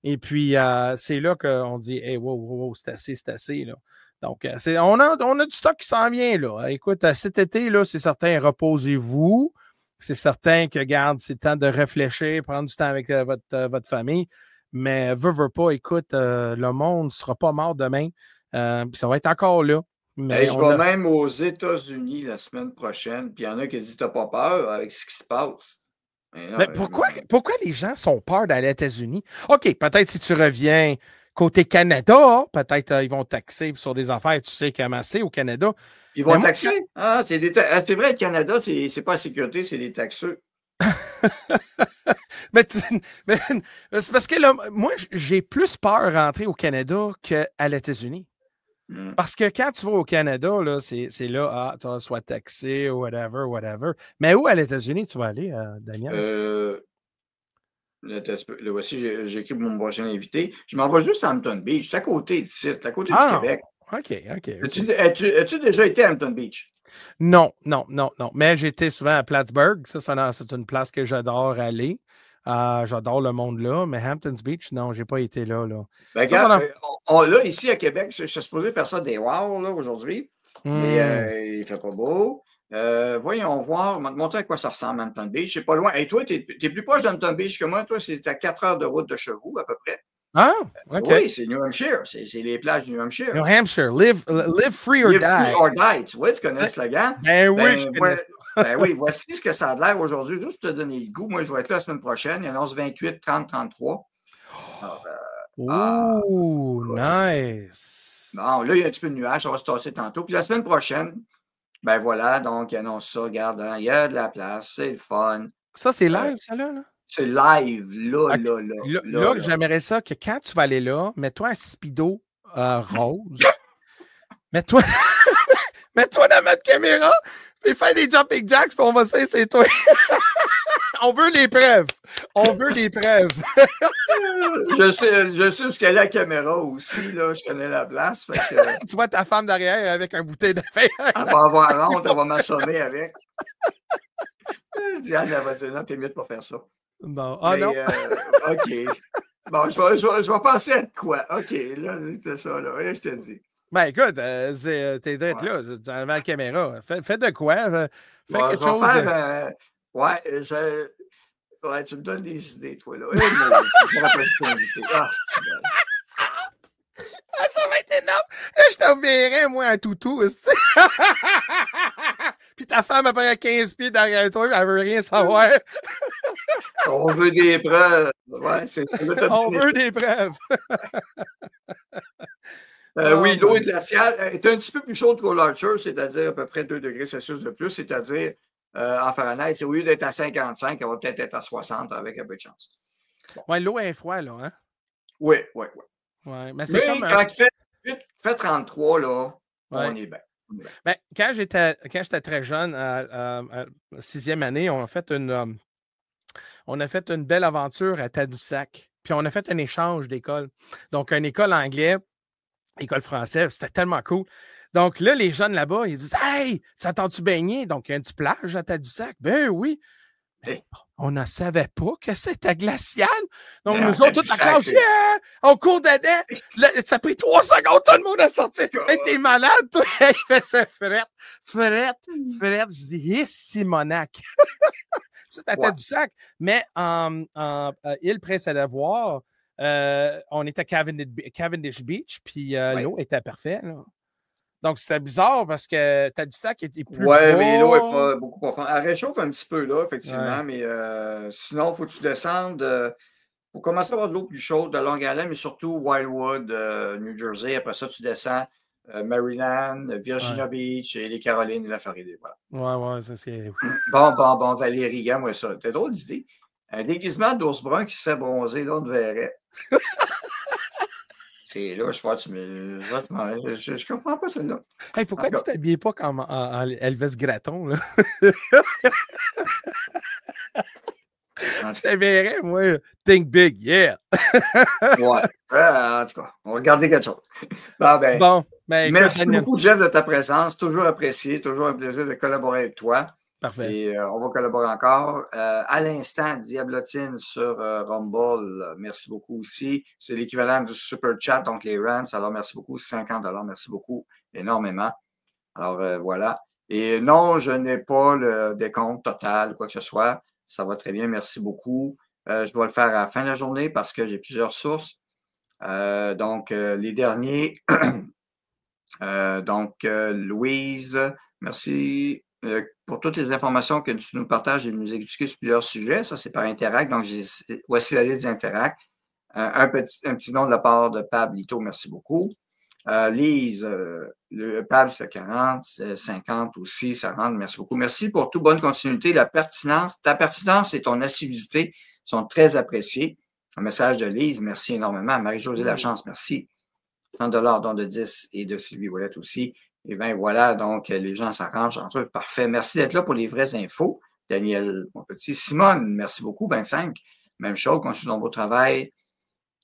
Et puis, c'est là qu'on dit hey, wow, c'est assez. Là. Donc, on a du stock qui s'en vient. Là. Écoute, cet été, là, c'est certain, reposez-vous. C'est certain que, garde, c'est le temps de réfléchir, prendre du temps avec votre famille. Mais veux pas, écoute, le monde ne sera pas mort demain. Ça va être encore là. Mais je vais même aux États-Unis la semaine prochaine. Puis il y en a qui disent t'as pas peur avec ce qui se passe. Mais pourquoi les gens sont peur d'aller aux États-Unis? OK, peut-être si tu reviens côté Canada, peut-être ils vont taxer sur des affaires, tu sais, qu'amasser au Canada. Ils vont taxer? C'est vrai, le Canada, c'est pas la sécurité, c'est les taxeux. mais c'est parce que là, moi, j'ai plus peur de rentrer au Canada qu'à les États-Unis. Parce que quand tu vas au Canada, là, c'est là, tu vas soit taxé ou whatever. Mais où à les États-Unis tu vas aller, Daniel? Là, voici, j'écris mon prochain invité. Je m'en vais juste à Hampton Beach. C'est à côté d'ici, à côté du Québec. OK. As-tu déjà été à Hampton Beach? Non. Mais j'étais souvent à Plattsburgh. Ça, c'est une place que j'adore aller. J'adore le monde là. Mais Hamptons Beach, non, j'ai pas été là. Ben, là, ici à Québec, je suis supposé faire ça des wow là, aujourd'hui. Mais il fait pas beau. Voyons voir. On va te montrer à quoi ça ressemble, Hampton Beach. C'est pas loin. Et toi, tu es plus proche d'Hampton Beach que moi. Toi, c'est à 4 heures de route de chez vous, à peu près. Ah, OK. Oui, c'est New Hampshire. C'est les plages du New Hampshire. New Hampshire. Live free or Live die. free or die. Tu vois, tu connais le slogan? Ben oui, je connais ça. Ben oui, voici ce que ça a l'air aujourd'hui. Juste pour te donner le goût. Moi, je vais être là la semaine prochaine. Il annonce 28, 30, 33. Alors, nice. Bon, là, il y a un petit peu de nuages. Ça va se tasser tantôt. Puis la semaine prochaine, ben voilà, donc, il annonce ça. Regarde, hein, il y a de la place. C'est le fun. Ça, c'est live, ça, là? C'est live, là. Là, j'aimerais ça que quand tu vas aller là, mets-toi un speedo rose. mets-toi dans notre caméra, puis fais des jumping jacks, puis on va essayer, c'est toi. On veut les preuves. Je sais où est-ce qu'elle a la caméra aussi, là. Je connais la place. Fait que, tu vois ta femme derrière avec un bouteille de fer. Elle va avoir honte, elle va m'assommer avec. Diane, elle va dire non, t'es mieux de pas faire ça. Non. Non. OK. Bon, je vais passer à quoi? OK, là, c'est ça, là. Ouais, je te dis. Ben écoute, t'es d'être là, devant la caméra. Fais de quoi? Fais quelque chose. Ouais, tu me donnes des idées, toi, là. Ça va être énorme. Là, je t'enverrai, moi, un toutou. Puis ta femme, après 15 pieds derrière toi, elle veut rien savoir. On veut des preuves. Ouais, on veut des preuves. Oui, l'eau est glaciale. Elle est un petit peu plus chaude qu'au Larcher, c'est-à-dire à peu près 2 degrés Celsius de plus, c'est-à-dire en Fahrenheit, c'est au lieu d'être à 55, elle va peut-être être à 60 avec un peu de chance. Bon. Oui, l'eau est froide, là, hein? Oui. Ouais, mais comme quand il fait 33, là, on est bien. Ben, quand j'étais très jeune, à 6e année, on a fait une belle aventure à Tadoussac. Puis on a fait un échange d'école. Donc, une école anglais, école française, c'était tellement cool. Donc là, les jeunes là-bas, ils disent « Hey, ça tente-tu baigner? » Donc, il y a une petite plage à Tadoussac. Ben oui. Mais on ne savait pas que c'était glacial. Donc, nous autres, toute la classe, on court dedans. Ça a pris 3 secondes, tout le monde a sorti. Hey, t'es malade, toi? Il fait ça frette. Je dis, hé, Simonac. Ça, c'était à Tadoussac. Mais en île Prince-Édouard, on était à Cavendish Beach, puis l'eau était parfaite. Là. Donc, c'était bizarre parce que Tadoussac était plus Oui, mais l'eau n'est pas beaucoup profonde. Elle réchauffe un petit peu, là, effectivement, mais sinon, il faut que tu descendes. Pour commencer à avoir de l'eau plus chaude de Long Island, mais surtout Wildwood, New Jersey. Après ça, tu descends Maryland, Virginia Beach, et les Carolines et la Floride. Voilà. Ouais, ça c'est... Bon, Valérie, regarde-moi ça. T'as drôle d'idée. Un déguisement d'ours brun qui se fait bronzer, là, on te verrait. C'est là, je vois, je comprends pas celle-là. Hey, pourquoi tu t'habillais pas comme en Elvis Gratton, là? Je t'habillerais, moi. Think big, yeah! Ouais. En tout cas, on va regarder quelque chose. Bon, merci beaucoup, Jeff, de ta présence. Toujours apprécié. Toujours un plaisir de collaborer avec toi. Parfait. Et on va collaborer encore. À l'instant, Diablotine sur Rumble, merci beaucoup aussi. C'est l'équivalent du Super Chat, donc les rents. Alors, merci beaucoup. 50 $, merci beaucoup énormément. Alors, voilà. Et non, je n'ai pas le décompte total, quoi que ce soit. Ça va très bien, merci beaucoup. Je dois le faire à la fin de la journée parce que j'ai plusieurs sources. Donc, les derniers. Louise, merci. Pour toutes les informations que tu nous partages et nous expliquer sur plusieurs sujets. Ça, c'est par Interact. Donc, voici la liste d'Interact. Un petit nom de la part de Pablito. Merci beaucoup. Lise, le Pab, c'est 40, 50 aussi, ça rentre. Merci beaucoup. Merci pour toute bonne continuité. Ta pertinence et ton assiduité sont très appréciées. Un message de Lise, merci énormément. Marie-Josée Lachance, merci. 30 $, dont de 10 et de Sylvie Ouellette aussi. Et bien voilà, donc les gens s'arrangent entre eux. Parfait. Merci d'être là pour les vraies infos. Daniel, mon petit. Simone, merci beaucoup. 25. Même chose, continue ton beau travail.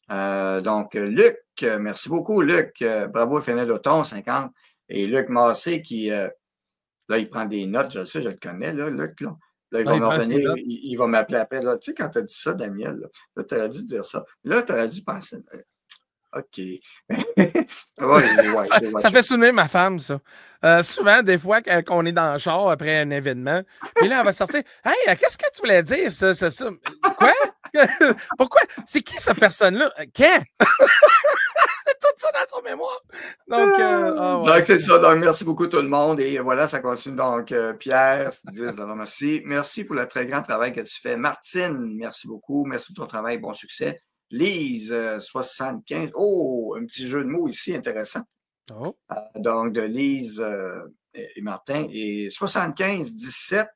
Donc, Luc, merci beaucoup, Luc. Bravo, Fénel Auton, 50. Et Luc Massé qui, là, il prend des notes, je le sais, je le connais, là, Luc, là. Là, il va me revenir, il va m'appeler après. Là. Tu sais, quand tu as dit ça, Daniel, là tu aurais dû dire ça. Là, tu aurais dû penser. OK. Ça fait souvenir ma femme, ça. Souvent, des fois, quand on est dans le char après un événement, puis là, elle va sortir. Hey, qu'est-ce que tu voulais dire, ça? Quoi? Pourquoi? C'est qui cette personne-là? Quand? Tout ça dans son mémoire. Donc, c'est ça. Donc, merci beaucoup tout le monde. Et voilà, ça continue. Donc, Pierre, 10 $, merci. Merci pour le très grand travail que tu fais. Martine, merci beaucoup. Merci pour ton travail. Bon succès. Lise, 75. Oh, un petit jeu de mots ici intéressant. Oh. Donc, de Lise et Martin. Et 75-17.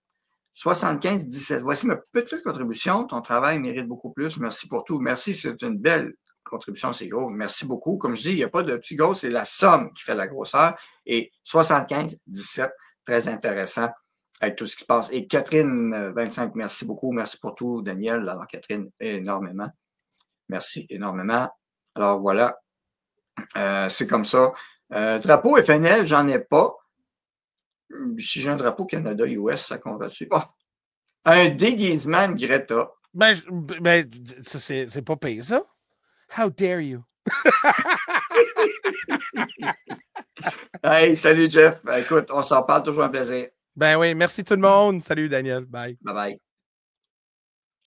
75-17. Voici ma petite contribution. Ton travail mérite beaucoup plus. Merci pour tout. Merci, c'est une belle contribution, c'est gros. Merci beaucoup. Comme je dis, il n'y a pas de petit gros, c'est la somme qui fait la grosseur. Et 75-17, très intéressant avec tout ce qui se passe. Et Catherine, 25, merci beaucoup. Merci pour tout, Daniel. Alors, Catherine, énormément. Merci énormément. Alors, voilà. C'est comme ça. Drapeau FNL, j'en ai pas. Si j'ai un drapeau Canada-US, ça convaincu. Oh, un déguisement de Greta. Ça, c'est pas payé, ça. How dare you? Hey, salut Jeff. Écoute, on s'en parle, toujours un plaisir. Ben oui, merci tout le monde. Salut Daniel. Bye. Bye bye.